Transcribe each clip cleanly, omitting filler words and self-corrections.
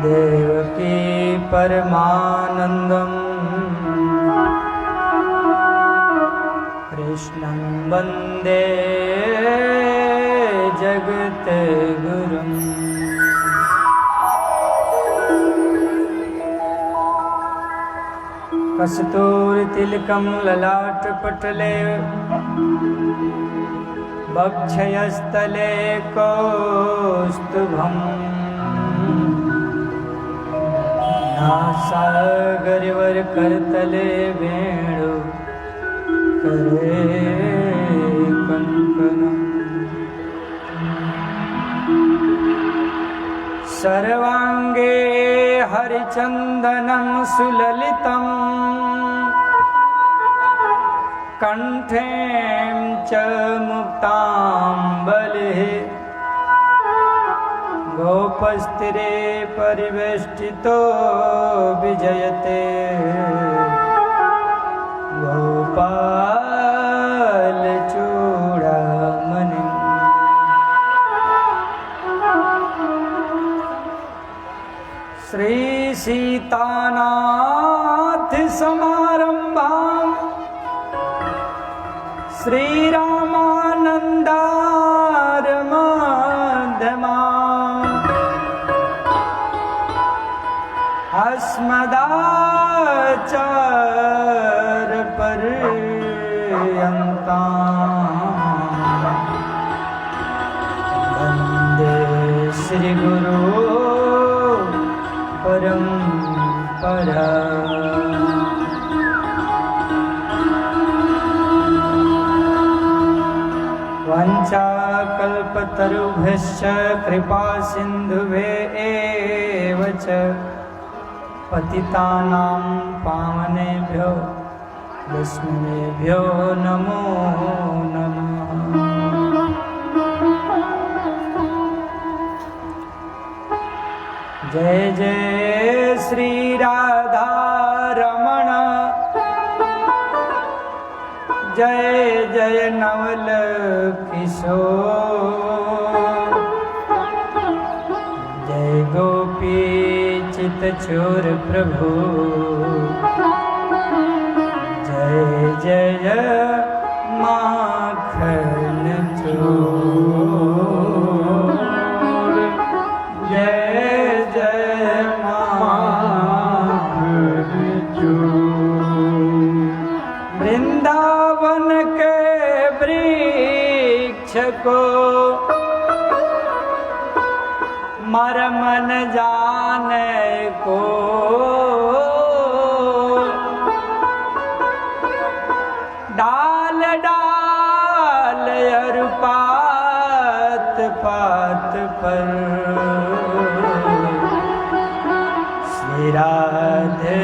देवकी परमानन्दं कृष्णं वन्दे जगद्गुरुम्। कस्तूरितिलकं ललाटपटले वक्षस्थले कौस्तुभम् नासागरवरकरतले वेणुकरे कङ्कणम्। सर्वाङ्गे हरिचन्दनं सुललितं कण्ठे च मुक्ताम्बलिः गोपस्थिरे परिवेष्टितो विजयते गोपालचूडामणिम्। श्री सीतानाथ समारंभां श्रीरामानन्दारमध्यमाम् अस्मदाचार्यपर्यन्तां वन्दे श्रीगुरो परम्परा। वंचाकल्पतरुभ्यश्च कृपासिन्धुभ्येव च पतितानां पावनेभ्यो वैष्णवेभ्यो नमो नमः। जय जय श्री राधा रमण, जय जय नवल किशोर, जय गोपी चितचोर प्रभु, जय जय माखन चोर, जय वृंदावन के वृक्ष को मर्म न जाने को, डाल डाल और पात पात पर श्री राधे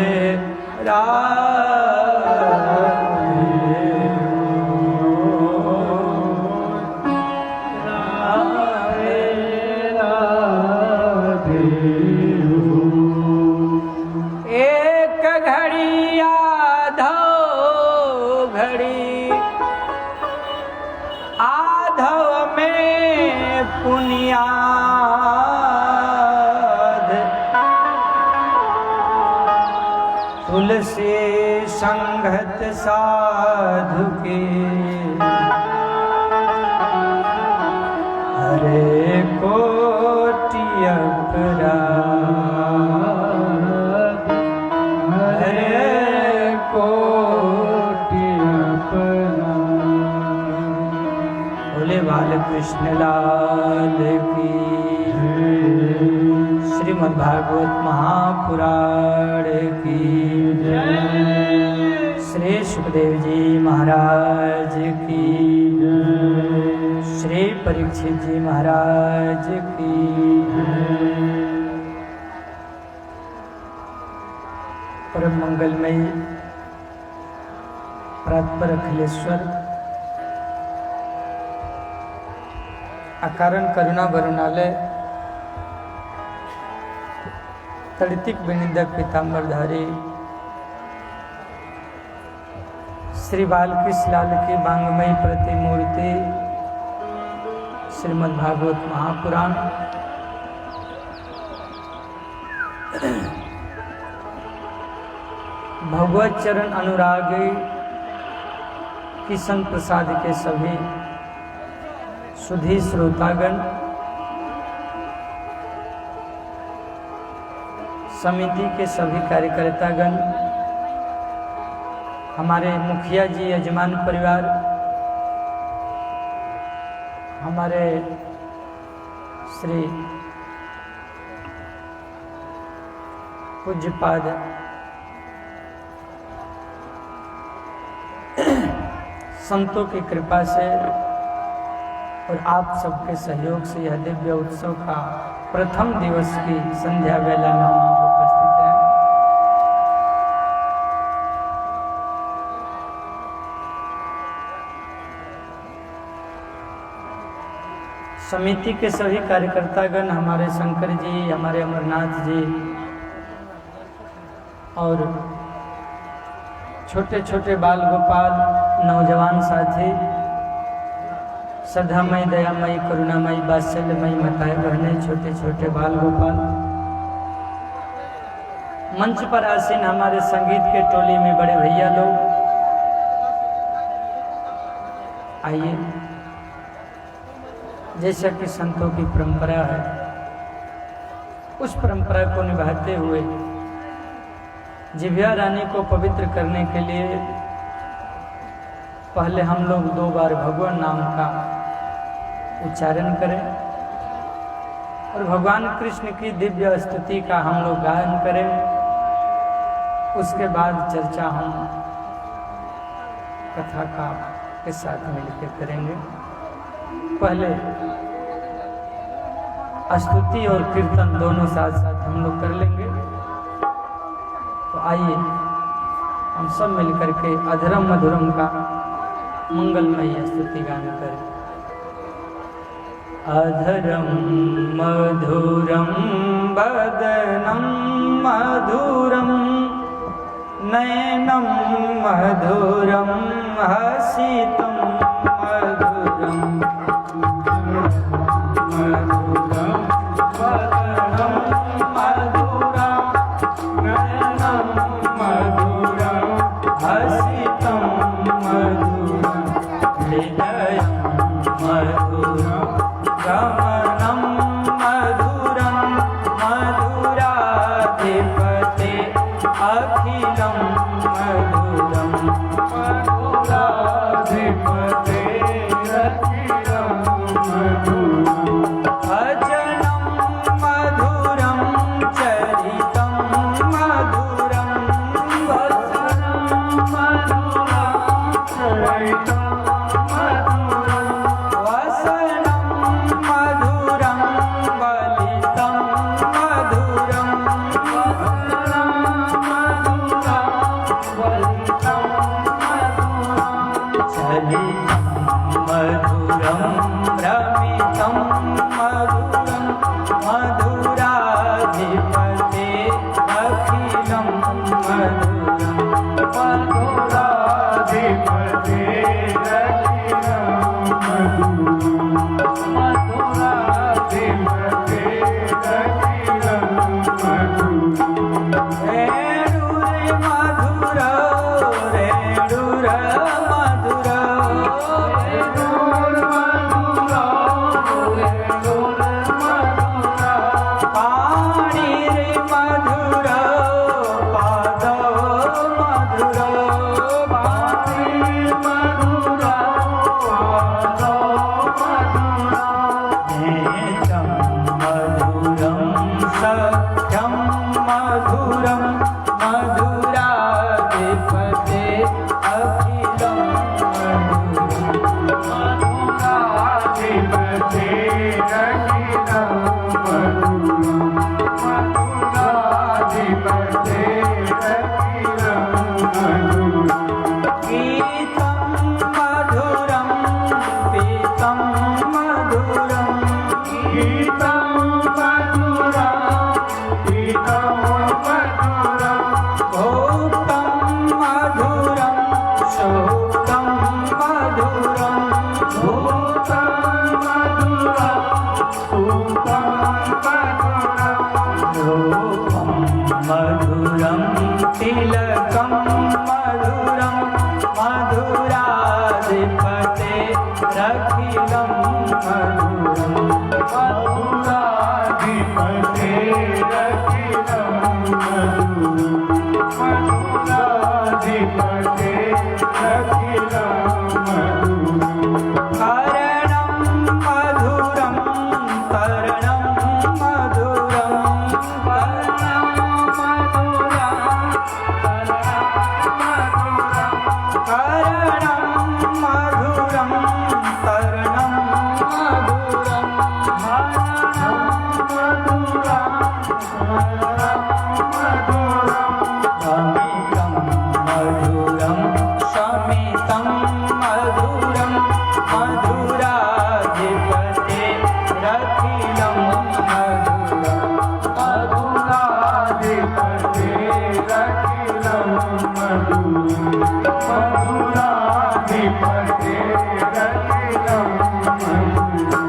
पुनियाद तुलसी संगत साधु के, हरे कोटि अपराध, हरे कोटि अपराध। बोले बालकृष्ण लाल की, श्रीमद्भागवत महापुराण की, श्री सुखदेव जी महाराज की, श्री परीक्षित जी महाराज की। परम मंगलमयी प्रातपर अखिलेश्वर अकारण करुणा वरुणालय तड़ितिक विनिंदक पीताम्बरधारी श्री बालकृष्ण लाल की बांगमयी प्रतिमूर्ति श्रीमद्भागवत महापुराण भगवत चरण अनुराग किशन प्रसाद के सभी सुधी श्रोतागण, समिति के सभी कार्यकर्तागण, हमारे मुखिया जी, यजमान परिवार, हमारे श्री पूज्यपाद संतों की कृपा से और आप सबके सहयोग से यह दिव्य उत्सव का प्रथम दिवस की संध्या वेला में हम उपस्थित हैं। समिति के सभी कार्यकर्तागण, हमारे शंकर जी, हमारे अमरनाथ जी और छोटे छोटे बाल गोपाल, नौजवान साथी, श्रद्धामयी, दयामयी, करुणामयी, वात्सल्यमयी माताएं बहनें, छोटे छोटे बाल गोपाल, मंच पर आसीन हमारे संगीत के टोली में बड़े भैया लोग, आइए। जैसा कि संतों की परंपरा है, उस परंपरा को निभाते हुए जिभ्या रानी को पवित्र करने के लिए पहले हम लोग 2 बार भगवान नाम का उच्चारण करें और भगवान कृष्ण की दिव्य स्तुति का हम लोग गायन करें। उसके बाद चर्चा हम कथा का के साथ मिलकर करेंगे। पहले स्तुति और कीर्तन दोनों साथ साथ हम लोग कर लेंगे। तो आइए हम सब मिलकर के अधरम मधुरम का मंगलमय स्तुति गान करें। अधरम मधुरम वदनम मधुरम नयनम मधुरम हसितम मधुरम मधुरम वदनम मधुरम नयनम मधुरम हसितम मधुरम हृदयम मधुरम गमनम मधुरम मधुराधिपते अखिलम मधुरम मधुराधिपते अखिलम मधुरम भजनम मधुरम चरितम मधुरम भजनम मधुरम चरितम मधुरम वसनम मधुरम बलितम मधुरम वसनम मधुरम बलितम मधुरम चलितम मधुरम रमितम मधुरम मधुराधिपते अखिलम मधुरम मधुराधिपते अखिलम मधुरम मधुराधिपते अखिलम मधुरम रेणुरे मधुर रेणुर मधुर रेणुर मधुर रेणुर मधुर पाणी रे मधुर पाद मधुर पाणी मधुर पाद मधुर नेत्रम मधुरम सख्यम मधुरम मधुराधिपते अखिलम मधुराधिपते अखिलम मधुरम मधुराधिपते अखिलम मधुरम गीतम मधुरम पीतम मधुरम गीतम मधुरम पीतम मधुरम भोक्तम मधुरम शोक्तम मधुरम भूतम मधुरम सूक्तम मधुरम रूपम मधुरं तिलकं मधुरं मधुराधिपते रखिलं मधुरं मधुराधिपते रखिलं मधुरं मधुराधिपते रखिलं मधुरं हरणं मधुरं तरणं मधुरं वर्णं मधुरं हरणं मधुरं तरणं मधुरं शमितं मधुरं शमितं मधुरं मधुराधिपते रखिलं मधुरं मधुराधिपते रखिलं मधुरं मधुराधिपते रखिलं मधुरं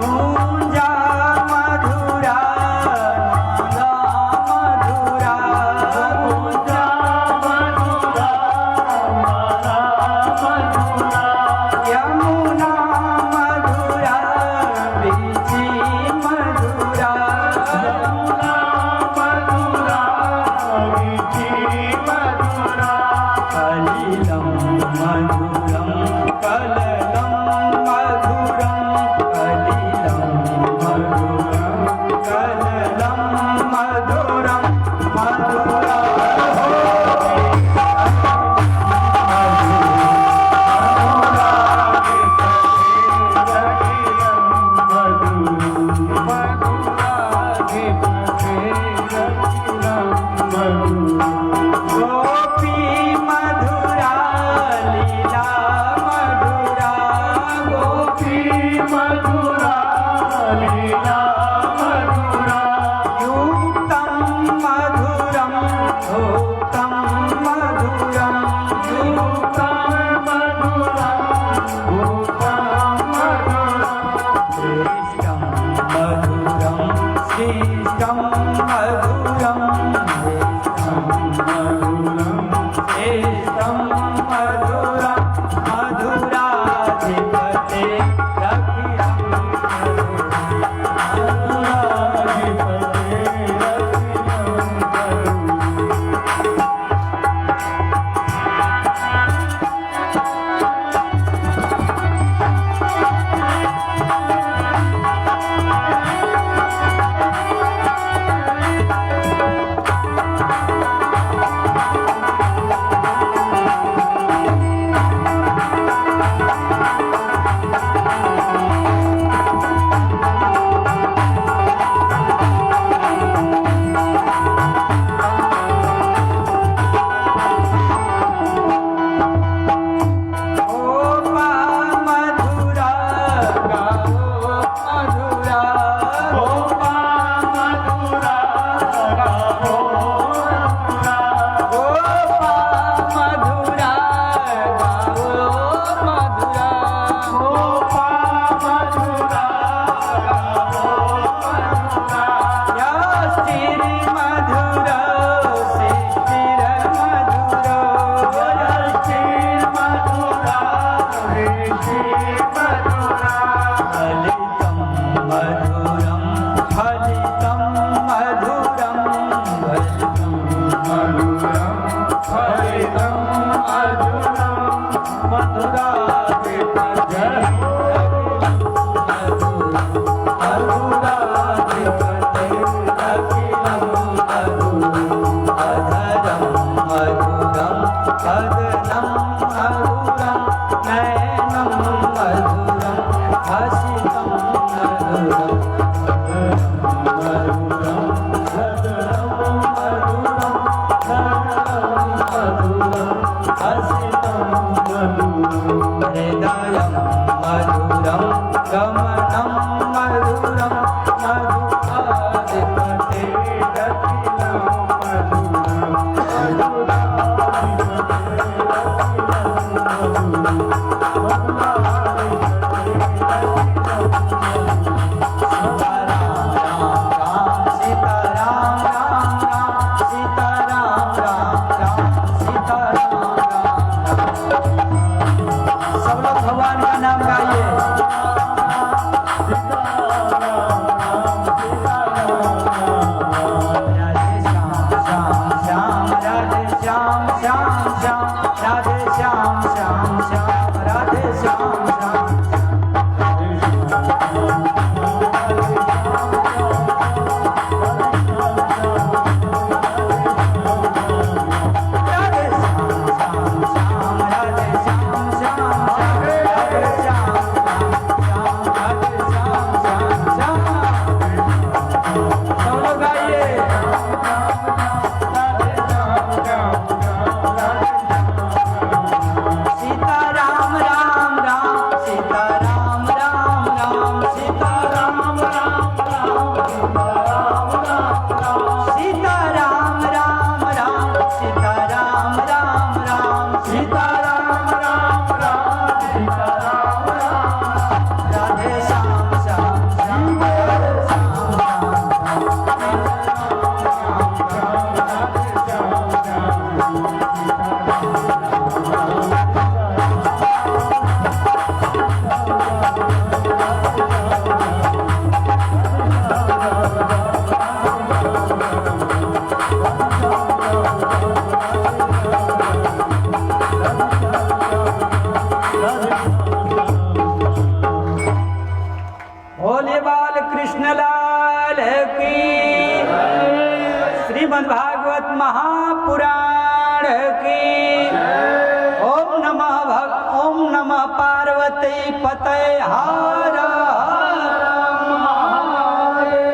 गूंजा मधुरा नादा मधुरा गूंजा मधुरा माला मधुरा यमुना मधुरा बीची मधुरा यमुना मधुरा वीची मधुरा कलिलं मधुरं कललं मधुरं कलिलं मधुरं कललं मधुरं मधुरा गोपी मधुरा लीला मधुरा गोपी युक्तं मधुरं भोक्तं मधुरं श्रेष्ठं मधुरं श्रेष्ठं मधुरं श्रेष्ठं मधुरं मधुराधिपते रखिलं की, श्रीमद् भागवत महापुराण की। ओम नमः पार्वती पतये हर हर महादेव।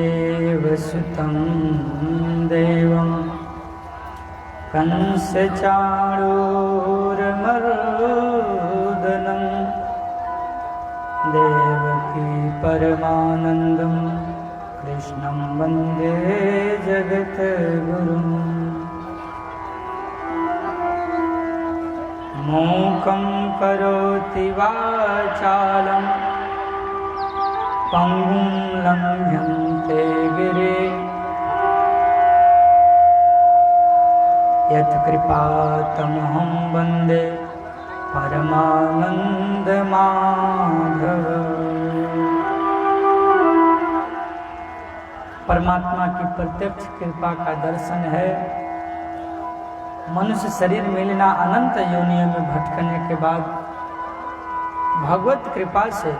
वसुदेवसुतं देवं कंसचाणूरमर्दनं देवकी परमानन्दं कृष्णं वन्दे जगद्गुरुं। मूकं करोति वाचालं पंगुं लंघ्यन्ते गिरे, यत्कृपातमहं वन्दे परमानंद माधव। परमात्मा की प्रत्यक्ष कृपा का दर्शन है। मनुष्य शरीर मिलना, अनंत योनियों में भटकने के बाद भगवत कृपा से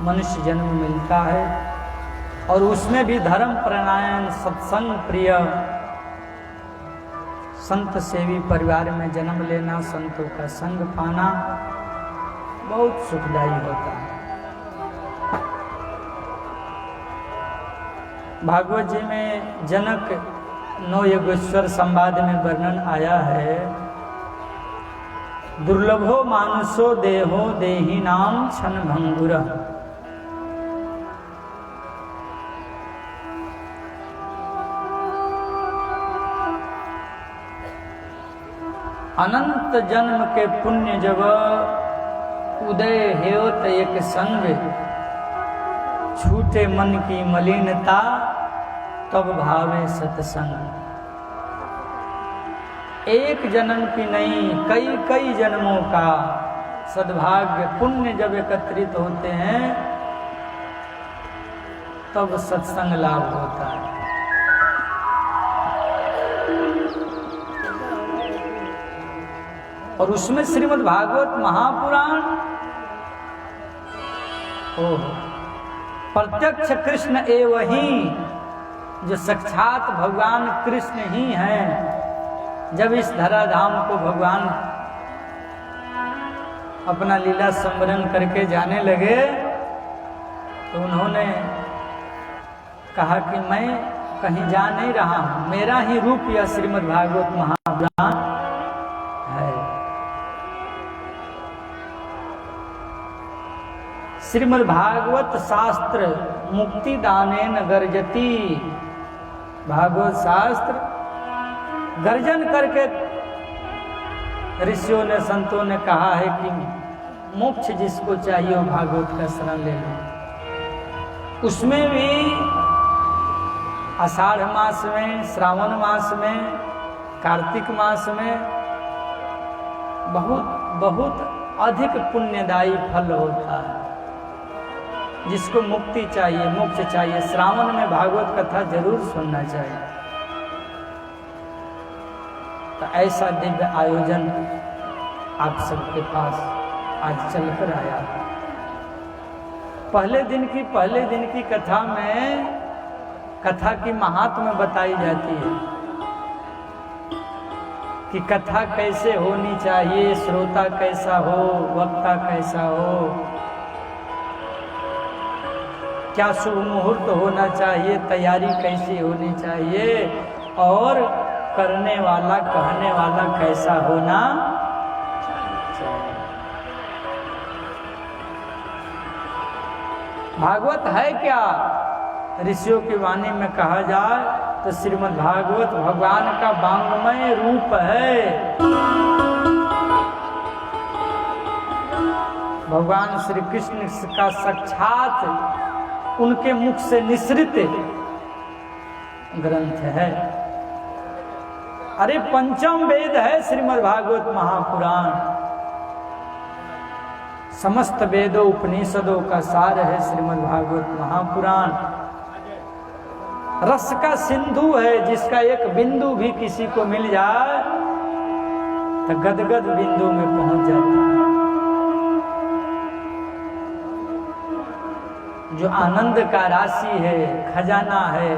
मनुष्य जन्म मिलता है, और उसमें भी धर्म प्रणायन सत्संग प्रिय संत सेवी परिवार में जन्म लेना, संतों का संग पाना बहुत सुखदायी होता है। भागवत जी में जनक नौ योगेश्वर संवाद में वर्णन आया है, दुर्लभो मानुषो देहो देही नाम क्षण भंगुर। अनंत जन्म के पुण्य जब उदय हेत एक संग, छूटे मन की मलिनता तब भावे सत्संग। एक जन्म की नहीं, कई कई जन्मों का सद्भाग्य पुण्य जब एकत्रित होते हैं तब सत्संग लाभ होता है। और उसमें श्रीमद् भागवत महापुराण, प्रत्यक्ष कृष्ण एव ही, जो साक्षात भगवान कृष्ण ही हैं। जब इस धराधाम को भगवान अपना लीला संवरण करके जाने लगे तो उन्होंने कहा कि मैं कहीं जा नहीं रहा हूं, मेरा ही रूप यह श्रीमद् भागवत महापुराण है। श्रीमद् भागवत शास्त्र मुक्ति दानेन गर्जती। भागवत शास्त्र गर्जन करके ऋषियों ने, संतों ने कहा है कि मोक्ष जिसको चाहिए वो भागवत का शरण ले लो। उसमें भी आषाढ़ मास में, श्रावण मास में, कार्तिक मास में बहुत बहुत अधिक पुण्यदायी फल होता है। जिसको मुक्ति चाहिए, मोक्ष चाहिए, श्रावण में भागवत कथा जरूर सुनना चाहिए। तो ऐसा दिव्य आयोजन आप सबके पास आज चलकर आया। पहले दिन की कथा में कथा की महात्म्य बताई जाती है कि कथा कैसे होनी चाहिए, श्रोता कैसा हो, वक्ता कैसा हो, क्या शुभ मुहूर्त होना चाहिए, तैयारी कैसी होनी चाहिए, और करने वाला कहने वाला कैसा होना चाहिए। भागवत है क्या? ऋषियों की वाणी में कहा जाए तो श्रीमद् भागवत भगवान का वांग्मय रूप है। भगवान श्री कृष्ण का साक्षात उनके मुख से निसृत ग्रंथ है। अरे पंचम वेद है श्रीमद् भागवत महापुराण। समस्त वेदों उपनिषदों का सार है श्रीमद् भागवत महापुराण। रस का सिंधु है, जिसका एक बिंदु भी किसी को मिल जाए तो गदगद बिंदु में पहुंच जाता है। जो आनंद का राशि है, खजाना है,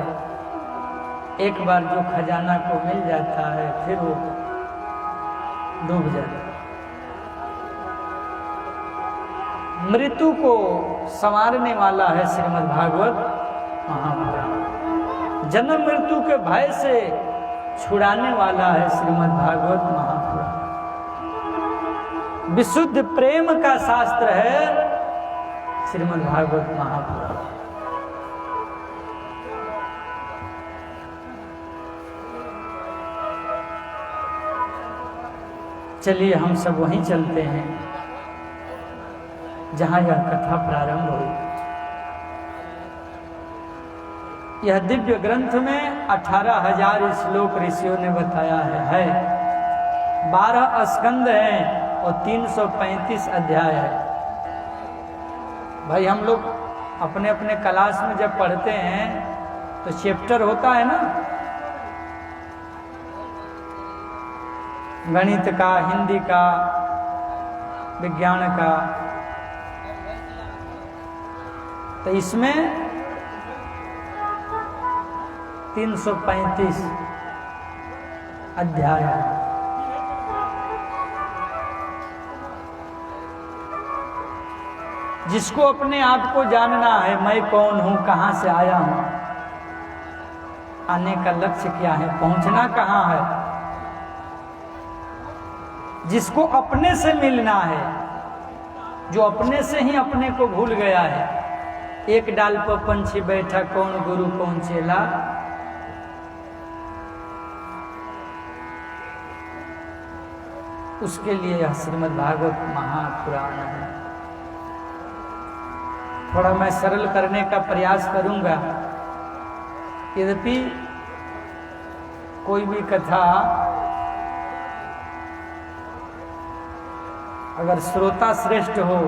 एक बार जो खजाना को मिल जाता है फिर वो डूब जाता है। मृत्यु को संवारने वाला है श्रीमद् भागवत महापुराण। जन्म मृत्यु के भय से छुड़ाने वाला है श्रीमद् भागवत महापुराण। विशुद्ध प्रेम का शास्त्र है श्रीमद् भागवत महापुराण। चलिए हम सब वहीं चलते हैं जहां यह कथा प्रारंभ हुई। यह दिव्य ग्रंथ में 18,000 श्लोक ऋषियों ने बताया है। 12 स्कंद हैं और 335 अध्याय है। भाई हम लोग अपने अपने क्लास में जब पढ़ते हैं तो चैप्टर होता है ना, गणित का, हिंदी का, विज्ञान का, तो इसमें 335 अध्याय है। जिसको अपने आप को जानना है, मैं कौन हूं, कहां से आया हूं, आने का लक्ष्य क्या है, पहुंचना कहां है, जिसको अपने से मिलना है, जो अपने से ही अपने को भूल गया है। एक डाल पर पंछी बैठा, कौन गुरु कौन चेला, उसके लिए यह श्रीमद् भागवत महापुराण है। थोड़ा मैं सरल करने का प्रयास करूंगा। यद्यपि कोई भी कथा अगर श्रोता श्रेष्ठ हो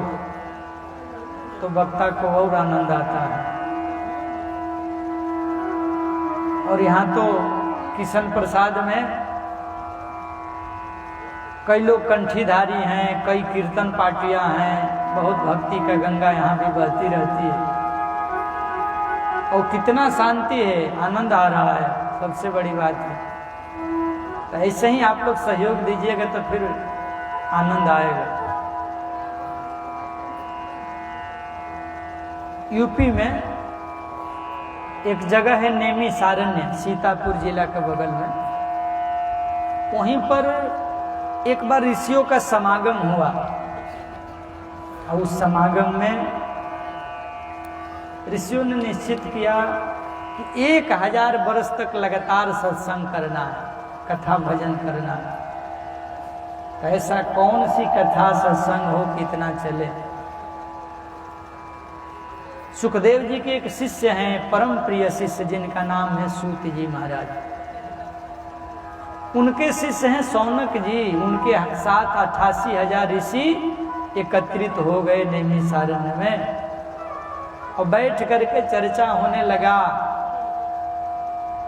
तो वक्ता को और आनंद आता है। और यहाँ तो किशन प्रसाद में कई लोग कंठीधारी हैं, कई कीर्तन पार्टियां हैं, बहुत भक्ति का गंगा यहाँ भी बहती रहती है और कितना शांति है, आनंद आ रहा है, सबसे बड़ी बात है। तो ऐसे ही आप लोग सहयोग दीजिएगा तो फिर आनंद आएगा। यूपी में एक जगह है नेमी सारण्य, सीतापुर जिला के बगल में। वहीं पर एक बार ऋषियों का समागम हुआ और उस समागम में ऋषियों ने निश्चित किया कि 1000 वर्ष तक लगातार सत्संग करना है, कथा भजन करना है। तो ऐसा कौन सी कथा सत्संग हो कितना चले। सुखदेव जी के एक शिष्य हैं, परम प्रिय शिष्य, जिनका नाम है सूत जी महाराज। उनके शिष्य हैं शौनक जी। उनके साथ 88,000 ऋषि एकत्रित हो गए नेमी सारण्य में और बैठ करके चर्चा होने लगा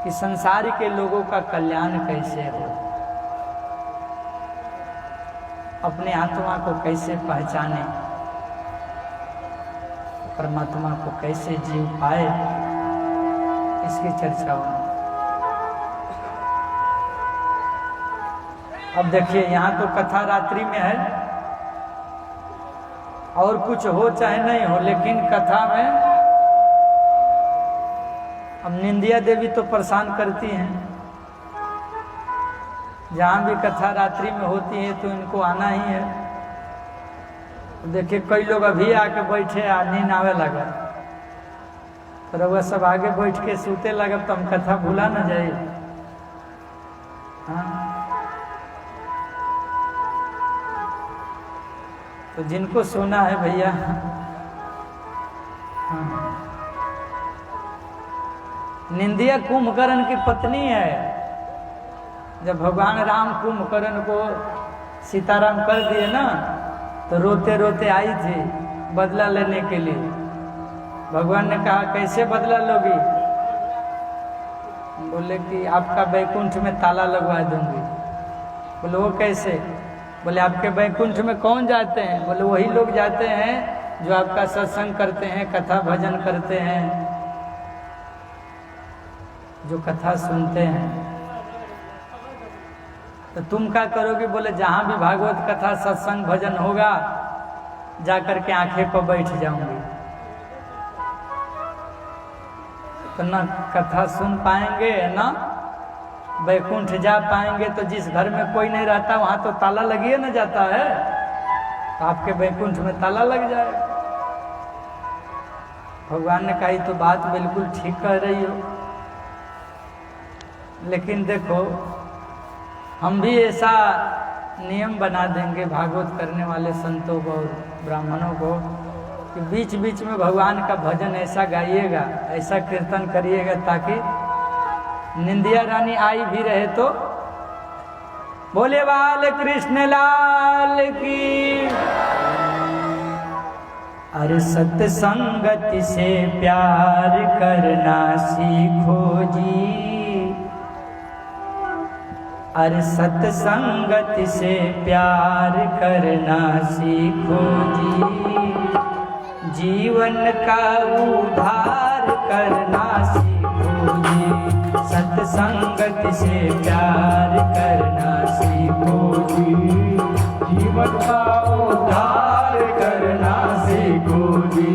कि संसार के लोगों का कल्याण कैसे हो, अपने आत्मा को कैसे पहचाने, परमात्मा को कैसे जीव पाए, इसकी चर्चा होने। अब देखिए यहाँ तो कथा रात्रि में है, और कुछ हो चाहे नहीं हो, लेकिन कथा में अब निंदिया देवी तो परेशान करती हैं। जहाँ भी कथा रात्रि में होती है तो इनको आना ही है। देखिए कई लोग अभी आके बैठे, नींद आवे लगा, तो रउआ सब आगे बैठ के सूते लगा तो हम कथा भूला न जाए। हाँ, तो जिनको सोना है भैया, हाँ। निंदिया कुंभकर्ण की पत्नी है। जब भगवान राम कुंभकर्ण को सीताराम कर दिए ना, तो रोते रोते आई थी बदला लेने के लिए। भगवान ने कहा कैसे बदला लोगी? बोले कि आपका बैकुंठ में ताला लगवा दूंगी। बोले वो कैसे? बोले आपके बैकुंठ में कौन जाते हैं? बोले वही लोग जाते हैं जो आपका सत्संग करते हैं, कथा भजन करते हैं, जो कथा सुनते हैं। तो तुम क्या करोगे? बोले जहां भी भागवत कथा सत्संग भजन होगा जाकर के आंखें पर बैठ जाऊंगी। तो ना कथा सुन पाएंगे ना बैकुंठ जा पाएंगे। तो जिस घर में कोई नहीं रहता वहां तो ताला लगिए ना जाता है, तो आपके बैकुंठ में ताला लग जाए। भगवान ने कही तो बात बिल्कुल ठीक कह रही हो, लेकिन देखो हम भी ऐसा नियम बना देंगे भागवत करने वाले संतों को और ब्राह्मणों को कि बीच बीच में भगवान का भजन ऐसा गाइएगा, ऐसा कीर्तन करिएगा ताकि निंदिया रानी आई भी रहे तो बोले बाल कृष्ण लाल की। अरे सत्संगति से प्यार करना सीखो जी, अरे सत्संगति से प्यार करना सीखो जी, जीवन का उद्धार करना सीखो जी, सत्संगति से प्यार करना सीखो जी, जीवन का उद्धार करना सीखो जी,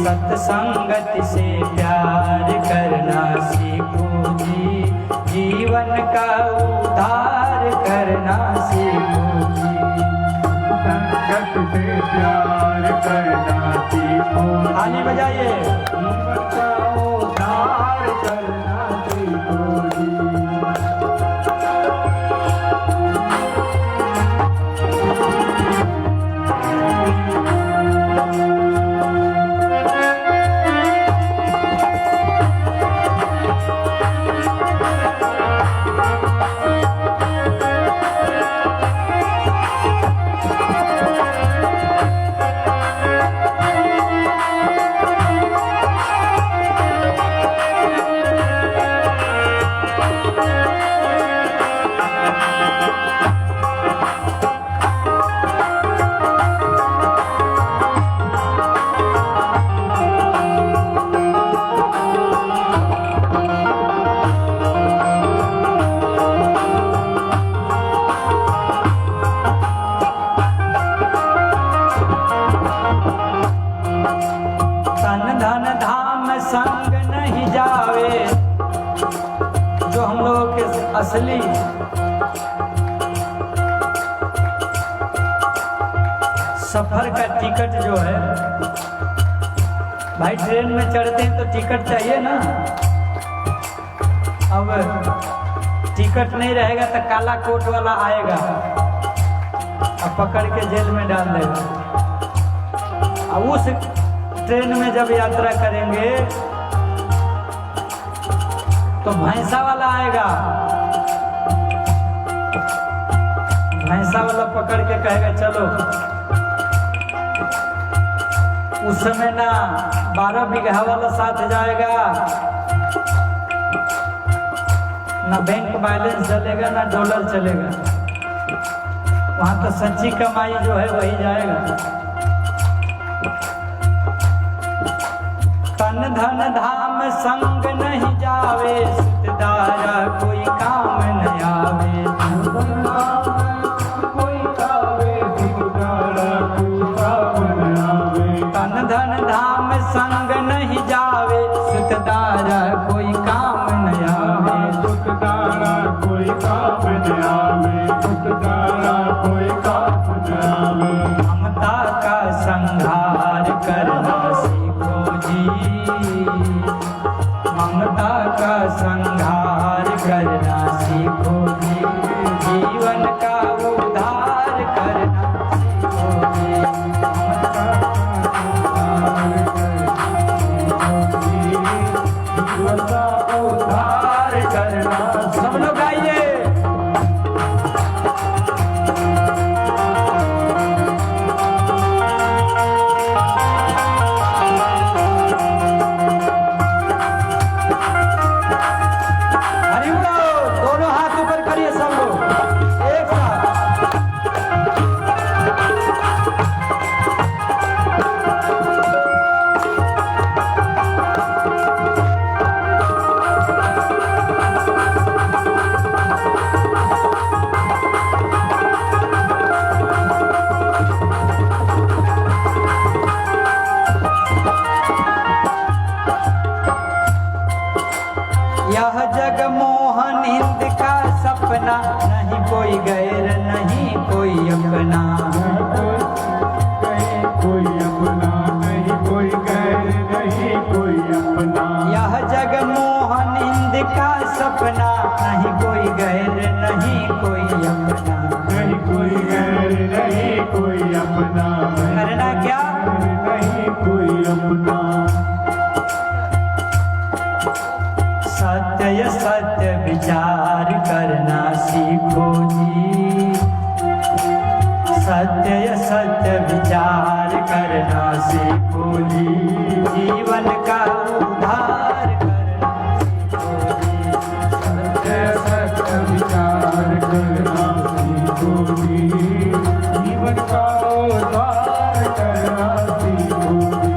सत्संगति से प्यार करना सीखो जी, जीवन का उद्धार करना सीखो जी, संगत से प्यार करना सीखो। ताली बजाइए। जीवन का उद्धार करना सीखो जी। असली सफर का टिकट जो है भाई, ट्रेन में चढ़ते हैं तो टिकट चाहिए ना। अब टिकट नहीं रहेगा तो काला कोट वाला आएगा अब पकड़ के जेल में डाल देगा। अब उस ट्रेन में जब यात्रा करेंगे तो भैंसा वाला आएगा, भैंसा वाला पकड़ के कहेगा चलो। उस समय ना 12 बीघा वाला साथ जाएगा, ना बैंक बैलेंस चलेगा, ना डॉलर चलेगा। वहां तो सच्ची कमाई जो है वही जाएगा। तन धन धाम संग नहीं जावे, सुतदारा कोई काम न आवे। तन धन धाम संग नहीं जावे, सुतदारा कोई काम न आवे। सुतदारा कोई काम न आवे, सुतदारा कोई काम न आवे। ममता का संहार करना सीखो जी, ममता का संहार करना सीखो जी, जीवन का उद्धार करना सीखो जी। ममता का उद्धार करना। सब लोग गाइए। कोई गैर नहीं कोई अपना। कोई अपना नहीं, कोई गैर नहीं कोई अपना। यह जग मोहन इंद का सपना, नहीं कोई गैर नहीं कोई अपना। नहीं कोई गैर नहीं कोई अपना। करना क्या? नहीं कोई अपना। सत्य सत्य विचार करना सीखो जी, सत्य सत्य विचार करना सीखो जी, जीवन का उद्धार करना सीखो जी। सत्य सत्य विचार करना सीखो जी, जीवन का उद्धार करना सीखो जी।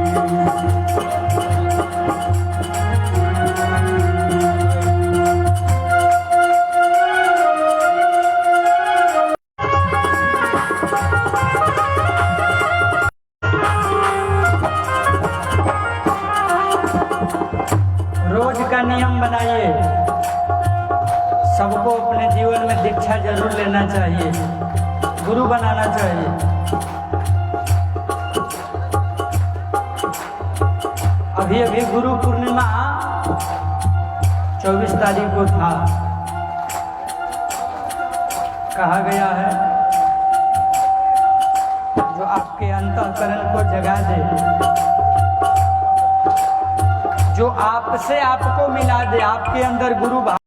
रोज का नियम बनाइए, सबको अपने जीवन में दीक्षा जरूर लेना चाहिए, गुरु बनाना चाहिए। अभी अभी गुरु पूर्णिमा 24 तारीख को था। कहा गया है जो आपके अंतःकरण को जगा दे, जो आपसे आपको मिला दे, आपके अंदर गुरु भाव